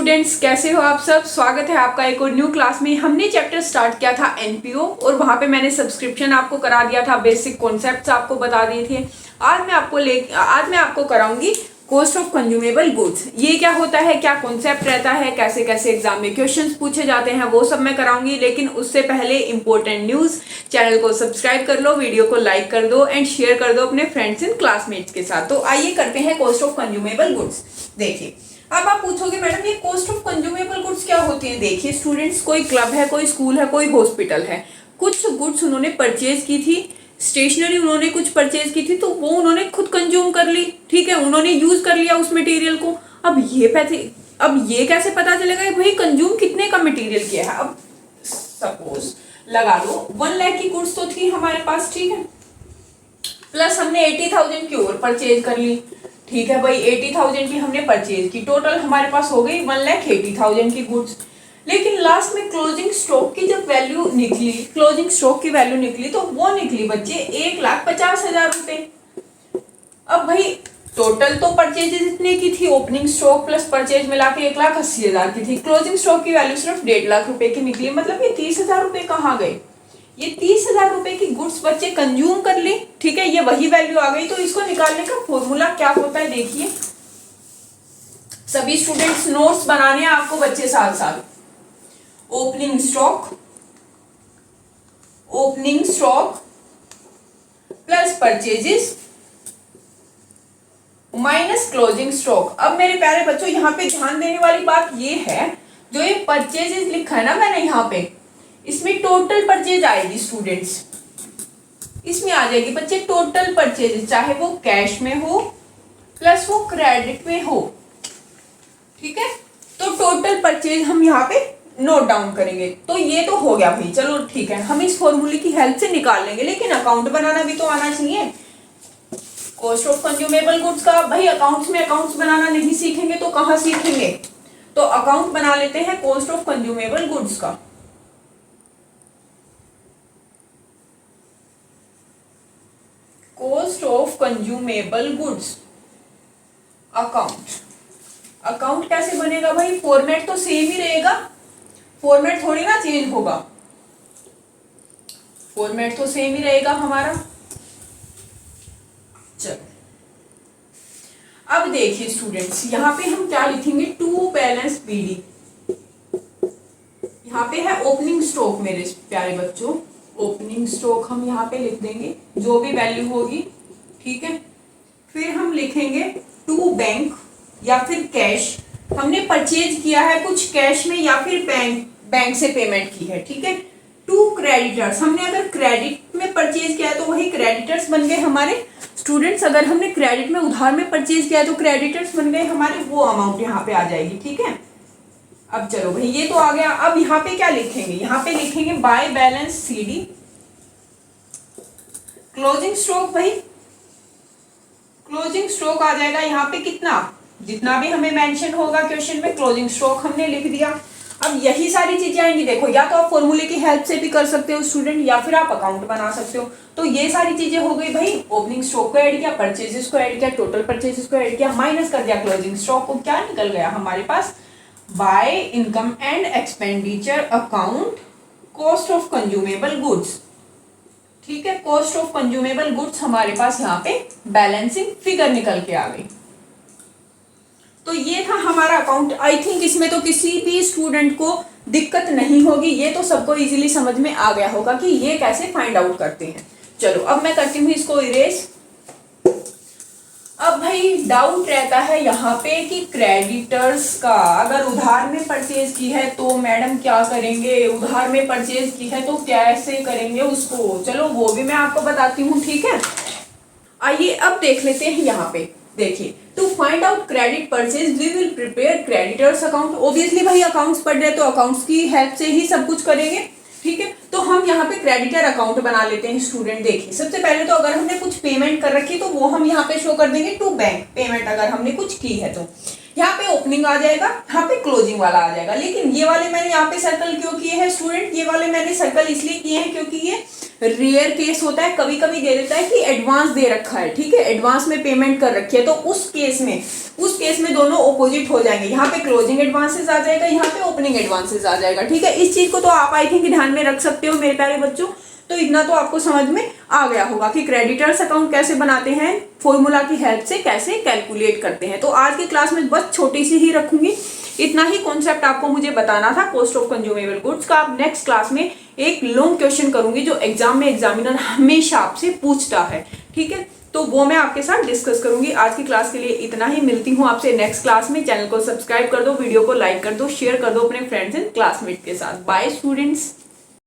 Students, कैसे हो आप सब। स्वागत है आपका एक और न्यू क्लास में। हमने चैप्टर स्टार्ट किया था एनपीओ और वहां पे मैंने सब्सक्रिप्शन आपको करा दिया था, बेसिक कॉन्सेप्ट्स आपको बता दिए थे। आज मैं आपको कराऊंगी कॉस्ट ऑफ कंज्यूमेबल गुड्स। ये क्या होता है, क्या कॉन्सेप्ट रहता है, कैसे कैसे एग्जाम में क्वेश्चंस पूछे जाते हैं, वो सब मैं कराऊंगी। लेकिन उससे पहले इंपॉर्टेंट न्यूज, चैनल को सब्सक्राइब कर लो, वीडियो को लाइक कर दो एंड शेयर कर दो अपने फ्रेंड्स एंड क्लासमेट्स के साथ। तो आइए करते हैं कॉस्ट ऑफ कंज्यूमेबल गुड्स। देखिए, अब आप पूछोगे मैडम ये कॉस्ट ऑफ कंज्यूमेबल गुड्स क्या होती है। देखिए स्टूडेंट्स, कोई क्लब है, कोई स्कूल है, कोई हॉस्पिटल है, कुछ गुड्स उन्होंने परचेज की थी, स्टेशनरी उन्होंने कुछ परचेज की थी, तो वो उन्होंने खुद कंज्यूम कर ली, ठीक है, उन्होंने यूज कर लिया उस मटेरियल को। अब ये कैसे पता चलेगा कि भाई कंज्यूम कितने का मटेरियल किया है। अब सपोज लगा लो 1 लाख की गुड्स तो थी हमारे पास, ठीक है, प्लस हमने 80,000 की और परचेज कर ली, ठीक है भाई, 80,000 की हमने परचेज की, टोटल हमारे पास हो गई 1,80,000 की गुड्स। लेकिन लास्ट में क्लोजिंग स्टॉक की जब वैल्यू निकली, क्लोजिंग स्टॉक की वैल्यू निकली, तो वो निकली बच्चे 1,50,000 रुपए। अब भाई टोटल तो परचेज इतने की थी, ओपनिंग स्टॉक प्लस परचेज मिला के 1,80,000 की थी, क्लोजिंग स्टॉक की वैल्यू सिर्फ 1.5 लाख रुपए की निकली। मतलब ये 30,000 रुपए कहाँ गए। ये 30,000 रुपए की गुड्स बच्चे कंज्यूम कर ली, ठीक है, ये वही वैल्यू आ गई। तो इसको निकालने का फॉर्मूला क्या होता है, देखिए सभी स्टूडेंट्स नोट्स बनाने हैं आपको बच्चे साथ साथ। Opening stock plus purchases minus closing stock. अब मेरे प्यारे बच्चों, यहाँ पे ध्यान देने वाली बात ये है, जो ये परचेजेस लिखा है ना मैंने यहाँ पे, इसमें टोटल परचेज आएगी स्टूडेंट्स, इसमें आ जाएगी बच्चे टोटल परचेज, चाहे वो कैश में हो प्लस वो क्रेडिट में हो, ठीक है। तो टोटल परचेज हम यहाँ पे नोट डाउन करेंगे। तो ये तो हो गया भाई, चलो ठीक है, हम इस फॉर्मूले की हेल्प से निकाल लेंगे, लेकिन अकाउंट बनाना भी तो आना चाहिए कॉस्ट ऑफ कंज्यूमेबल गुड्स का। भाई अकाउंट्स बनाना नहीं सीखेंगे तो कहाँ सीखेंगे। तो अकाउंट बना लेते हैं कॉस्ट ऑफ कंज्यूमेबल गुड्स का। Cost of consumable goods account कैसे बनेगा भाई, फॉर्मेट तो सेम ही रहेगा, फॉर्मेट थोड़ी ना चेंज होगा, फॉर्मेट तो सेम ही रहेगा हमारा। चलो अब देखिए स्टूडेंट्स, यहाँ पे हम क्या लिखेंगे, टू बैलेंस बीडी। यहाँ पे है ओपनिंग स्टॉक मेरे प्यारे बच्चों, ओपनिंग स्टॉक हम यहाँ पे लिख देंगे जो भी वैल्यू होगी, ठीक है। फिर हम लिखेंगे टू बैंक या फिर कैश, हमने परचेज किया है कुछ कैश में या फिर बैंक से पेमेंट की है, ठीक है। टू क्रेडिटर्स, हमने अगर क्रेडिट में परचेज किया है तो वही क्रेडिटर्स बन गए हमारे स्टूडेंट्स। अगर हमने क्रेडिट में उधार में परचेज किया है तो क्रेडिटर्स बन गए हमारे, वो अमाउंट यहाँ पे आ जाएगी, ठीक है। अब चलो भाई ये तो आ गया। अब यहाँ पे क्या लिखेंगे, यहाँ पे लिखेंगे by balance CD. Closing stock, भाई क्लोजिंग स्टॉक आ जाएगा यहाँ पे कितना, जितना भी हमें मेंशन होगा क्वेश्चन में, क्लोजिंग स्टॉक हमने लिख दिया। अब यही सारी चीजें आएंगी, देखो या तो आप फॉर्मूले की हेल्प से भी कर सकते हो स्टूडेंट, या फिर आप अकाउंट बना सकते हो। तो ये सारी चीजें हो गई भाई, ओपनिंग स्टॉक को ऐड किया, परचेजेस को ऐड किया, टोटल परचेजेस को ऐड किया, माइनस कर दिया क्लोजिंग स्टॉक को, क्या निकल गया हमारे पास, by income and expenditure account cost of consumable goods, ठीक है। कॉस्ट ऑफ कंज्यूमेबल गुड्स हमारे पास यहाँ पे बैलेंसिंग फिगर निकल के आ गई। तो ये था हमारा अकाउंट। आई थिंक इसमें तो किसी भी स्टूडेंट को दिक्कत नहीं होगी, ये तो सबको इजीली समझ में आ गया होगा कि ये कैसे फाइंड आउट करते हैं। चलो अब मैं करती हूँ इसको इरेज। अब भाई डाउट रहता है यहाँ पे कि क्रेडिटर्स का अगर उधार में परचेज की है तो मैडम क्या करेंगे, उधार में परचेज की है तो कैसे करेंगे उसको। चलो वो भी मैं आपको बताती हूँ, ठीक है। आइए अब देख लेते हैं यहाँ पे। देखिए, to find out credit purchase we will prepare creditors account. Obviously भाई अकाउंट्स पढ़ रहे तो अकाउंट्स की हेल्प से ही सब कुछ करेंगे, ठीक है। तो हम यहाँ पे क्रेडिटर अकाउंट बना लेते हैं स्टूडेंट। देखिए सबसे पहले तो अगर हमने कुछ पेमेंट कर रखी तो वो हम यहाँ पे शो कर देंगे टू बैंक, पेमेंट अगर हमने कुछ की है तो, यहाँ पे ओपनिंग आ जाएगा, यहाँ पे क्लोजिंग वाला आ जाएगा। लेकिन ये वाले मैंने यहाँ पे सर्कल क्यों किए हैं स्टूडेंट, ये वाले मैंने सर्कल इसलिए किए हैं क्योंकि ये रेयर केस होता है, कभी कभी दे देता है कि एडवांस दे रखा है, ठीक है, एडवांस में पेमेंट कर रखी है, तो उस केस में दोनों ऑपोजिट हो जाएंगे। यहाँ पे क्लोजिंग एडवांसेस आ जाएगा, यहाँ पे ओपनिंग एडवांसेस आ जाएगा, ठीक है। इस चीज को तो आप आई थिंक ध्यान में रख सकते हो मेरे प्यारे बच्चों। तो इतना तो आपको समझ में आ गया होगा कि क्रेडिटर्स अकाउंट कैसे बनाते हैं, फॉर्मूला की हेल्प से कैसे कैलकुलेट करते हैं। तो आज की क्लास में बस छोटी सी ही रखूंगी, इतना ही कॉन्सेप्ट आपको मुझे बताना था कॉस्ट ऑफ कंज्यूमेबल गुड्स का। अब नेक्स्ट क्लास में एक लॉन्ग क्वेश्चन करूंगी जो एग्जाम में एग्जामिनर हमेशा आपसे पूछता है, ठीक है, तो वो मैं आपके साथ डिस्कस करूंगी। आज की क्लास के लिए इतना ही, मिलती हूँ आपसे नेक्स्ट क्लास में। चैनल को सब्सक्राइब कर दो, वीडियो को लाइक कर दो, शेयर कर दो अपने फ्रेंड्स एंड क्लासमेट के साथ। Bye students.